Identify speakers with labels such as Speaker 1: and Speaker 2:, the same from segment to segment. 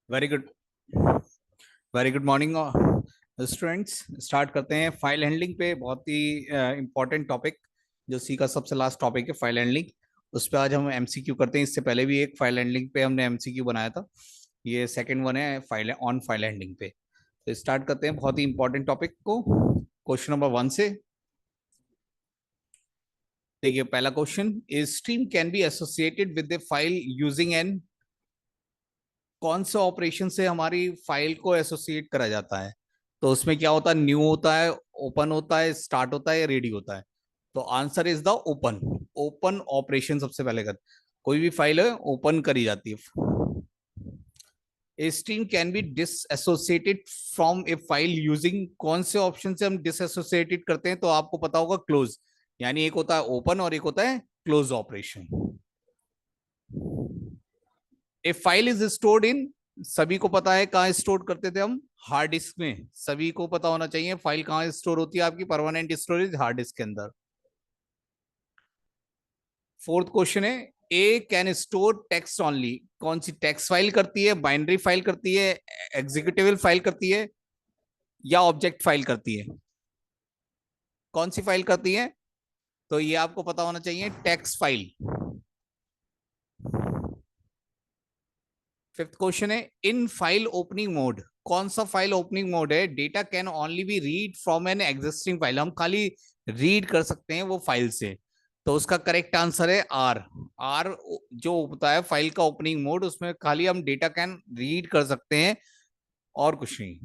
Speaker 1: Very good. Very good morning students. Start करते हैं file handling पे। बहुत ही इंपॉर्टेंट टॉपिक जो सी का सबसे लास्ट टॉपिक है, फाइल हैंडलिंग। उस पर आज हम एमसीक्यू करते हैं। इससे पहले भी एक फाइल हैंडलिंग पे हमने एमसीक्यू बनाया था। ये सेकंड वन है फाइल ऑन फाइल हैंडलिंग पे। तो स्टार्ट करते हैं बहुत ही इंपॉर्टेंट टॉपिक को, क्वेश्चन नंबर 1 से। देखिए पहला question, is stream can be associated with the file using an. कौन से ऑपरेशन से हमारी फाइल को एसोसिएट करा जाता है? तो उसमें क्या होता है? न्यू होता है, ओपन होता है, स्टार्ट होता है या रेडी होता है? तो answer is the open. Open operation सबसे पहले कर, कोई भी फाइल है ओपन करी जाती है। A stream can be disassociated from a file using, कौन से ऑप्शन से हम डिसएसोसिएटेड करते हैं? तो आपको पता होगा क्लोज। यानी एक होता है ओपन और एक होता है close operation. A file is stored in, सभी को पता है कहाँ स्टोर करते थे हम? हार्ड डिस्क में। सभी को पता होना चाहिए फाइल कहाँ स्टोर होती है आपकी। परमानेंट स्टोरेज हार्ड डिस्क के अंदर। फोर्थ क्वेश्चन है, ए कैन स्टोर टेक्स्ट ओनली, कौन सी टेक्स्ट फाइल करती है, बाइनरी फाइल करती है, एग्जीक्यूटिबल फाइल करती है या ऑब्जेक्ट फाइल करती है? कौन सी फाइल करती है? तो ये आपको पता होना चाहिए, टेक्स्ट फाइल। फिफ्थ क्वेश्चन है, इन फाइल ओपनिंग मोड, कौन सा फाइल ओपनिंग मोड है? Data can only be read from an existing file, हम खाली रीड कर सकते हैं वो फाइल से। तो उसका करेक्ट आंसर है आर। आर जो होता है फाइल का ओपनिंग मोड, उसमें खाली हम डेटा कैन रीड कर सकते हैं और कुछ नहीं।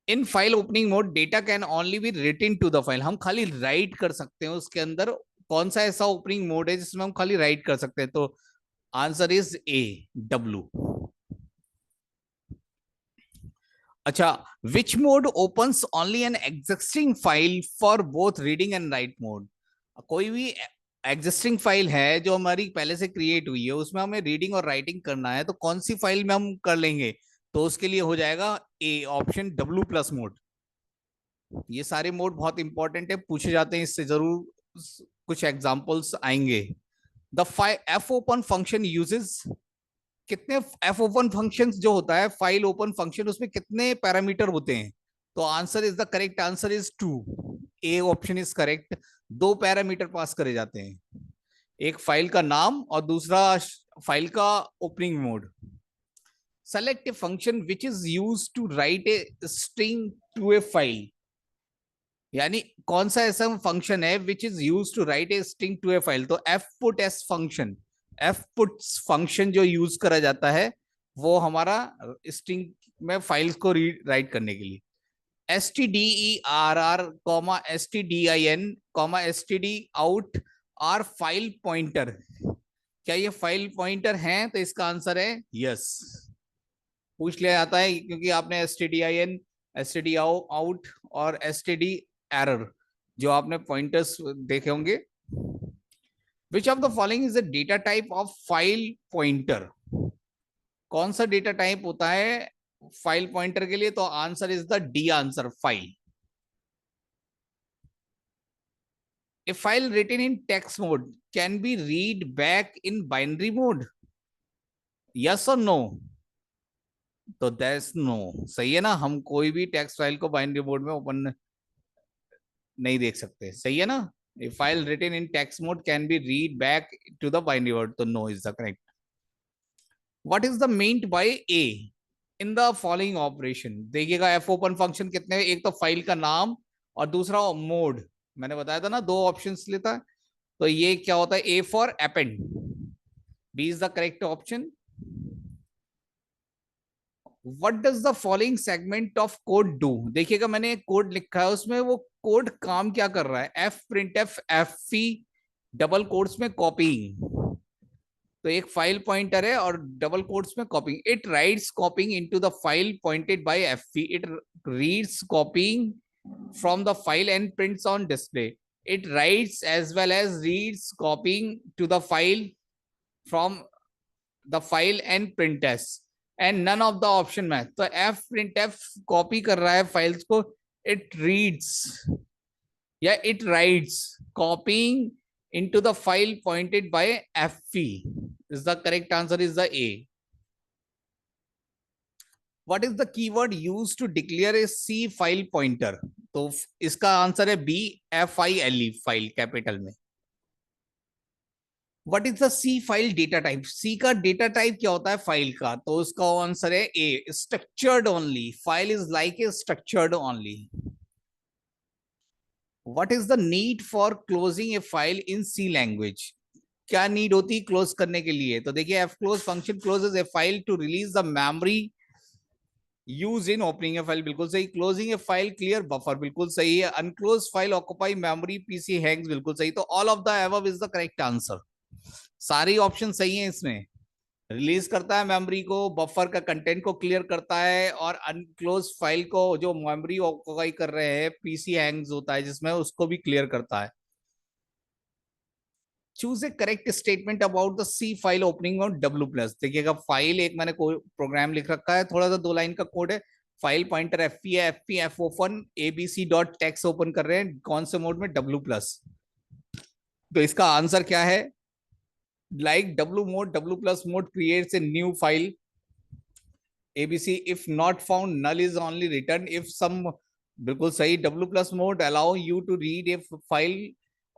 Speaker 1: In file opening mode data can only be written to the file, हम खाली राइट कर सकते हैं उसके अंदर। कौन सा ऐसा ओपनिंग मोड है जिसमें हम खाली राइट कर सकते हैं? तो आंसर इज ए, डब्लू। अच्छा, which mode opens only an existing file for both reading and write mode? कोई भी एग्जिस्टिंग फाइल है जो हमारी पहले से क्रिएट हुई है, उसमें हमें रीडिंग और राइटिंग करना है, तो कौन सी फाइल में हम कर लेंगे? तो उसके लिए हो जाएगा A option, W plus mode. ये सारे मोड बहुत इंपॉर्टेंट है, पूछे जाते हैं इससे जरूर, कुछ एग्जांपल्स आएंगे। The F open function uses, कितने एफ ओपन फंक्शन जो होता है फाइल ओपन फंक्शन, उसमें कितने पैरामीटर होते हैं? तो answer is the correct answer is two. A option is correct. दो पैरामीटर पास करे जाते हैं, एक फाइल का नाम और दूसरा फाइल का opening mode. Select a function which is use to write a string to a file, यानी कौन सा ऐसा फंक्शन है which is use to write a string to a file? तो F put S function, F put function जो use करा जाता है वो हमारा स्ट्रिंग में फाइल्स को रीड राइट करने के लिए। S T D E R R comma S T D I N comma S T D out or file pointer, क्या ये फाइल पॉइंटर हैं? तो इसका आंसर है यस। पूछ लिया जाता है क्योंकि आपने S T D I N, S T D out और एस टी डी एरर जो आपने पॉइंटर्स देखे होंगे। Which of the following is the data type of file pointer? कौन सा डेटा टाइप होता है फाइल पॉइंटर के लिए? तो answer is the D answer, file. A file written in text mode can be read back in binary mode, yes और no? तो that's no, सही है ना। हम कोई भी टेक्स्ट फाइल को बाइनरी मोड में ओपन नहीं देख सकते, सही है ना। A file written in text mode can be read back to the binary mode, तो no is the correct. What is the meant by A in the following operation? देखिएगा F open function कितने, एक तो file का नाम और दूसरा mode. मैंने बताया था ना दो ऑप्शंस लेता है। तो ये क्या होता है? A for append, B is the correct option. What does the following segment of code do? देखिएगा मैंने एक कोड लिखा है, उसमें वो कोड काम क्या कर रहा है? F print F F C double quotes में कॉपीइंग, तो एक फाइल पॉइंटर है और डबल कोट्स में copying. It writes copying into the file pointed by FP, it reads copying from the file and prints on display. It writes as well as reads copying to the file from the file and printers and none of the option match. तो f printf copy कर रहा है files को, it reads या it writes copying into the file pointed by fp is the correct answer is the a. What is the keyword use to declare a C file pointer? तो इसका answer है B, FILE, file capital में। What is the C file data type? C का data type क्या होता है file का? तो उसका आंसर है A, structured only. File is like a structured only. What is the need for closing a file in C language? क्या need होती है क्लोज करने के लिए? तो देखिए, F close function closes a file to release the memory use in opening a file, बिल्कुल सही। Closing a file clear buffer, बिल्कुल सही है। Unclose file occupy memory, PC hangs, बिल्कुल सही। तो all of the above is the correct answer. सारी option सही है इसमें। रिलीज करता है मेमोरी को, बफर का कंटेंट को क्लियर करता है, और अनक्लोज फाइल को जो मेमोरी ऑक्यूपाई कर रहे हैं, पीसी हैंग्स होता है जिसमें, उसको भी क्लियर करता है। Choose a correct statement about the C file opening on W+। देखिएगा, फाइल एक मैंने प्रोग्राम लिख रखा है, थोड़ा सा 2 लाइन का कोड है। फाइल पॉइंटर FP है, FP F open abc.txt open कर रहे हैं, कौन से मोड में? W+। तो इसका आंसर क्या है? Like W mode, W+ mode creates a new file ABC, if not found null is only return if some, बिल्कुल सही। W+ mode allow you to read a file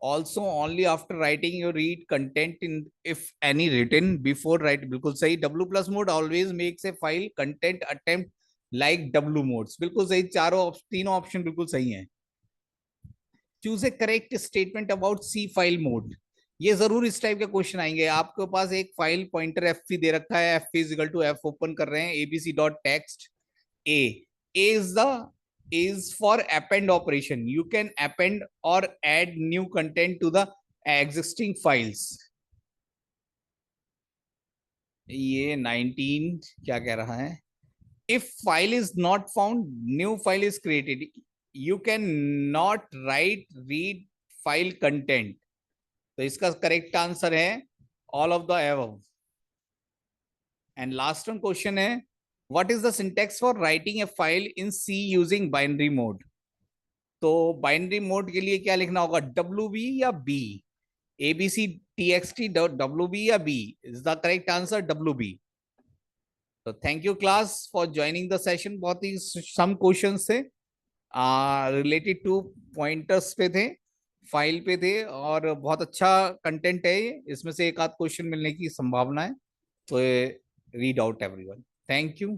Speaker 1: also only after writing your read content in if any written before write, बिल्कुल सही। W+ mode always makes a file content attempt like W modes, बिल्कुल सही। तीनों option बिल्कुल सही हैं। Choose a correct statement about C file mode. ये जरूर इस टाइप के क्वेश्चन आएंगे। आपके पास एक फाइल पॉइंटर एफ दे रखा है, F is equal to F open कर रहे हैं, abc.txt a is the is for append operation, you can append or add new content to the existing files। ये 19 क्या कह रहा है? if file is not found, new file is created, you can not write read file content। तो इसका correct answer है all of the above. And last one question है, what is the syntax for writing a file in C using binary mode? तो binary mode के लिए क्या लिखना होगा? WB या B? abc.txt WB या B? Is the correct answer WB। तो thank you class for joining the session. बहुत ही सम क्वेश्चंस थे रिलेटेड टू पॉइंटर्स पे थे, फाइल पे थे, और बहुत अच्छा कंटेंट है ये। इसमें से एक आध क्वेश्चन मिलने की संभावना है। तो read out everyone. Thank you.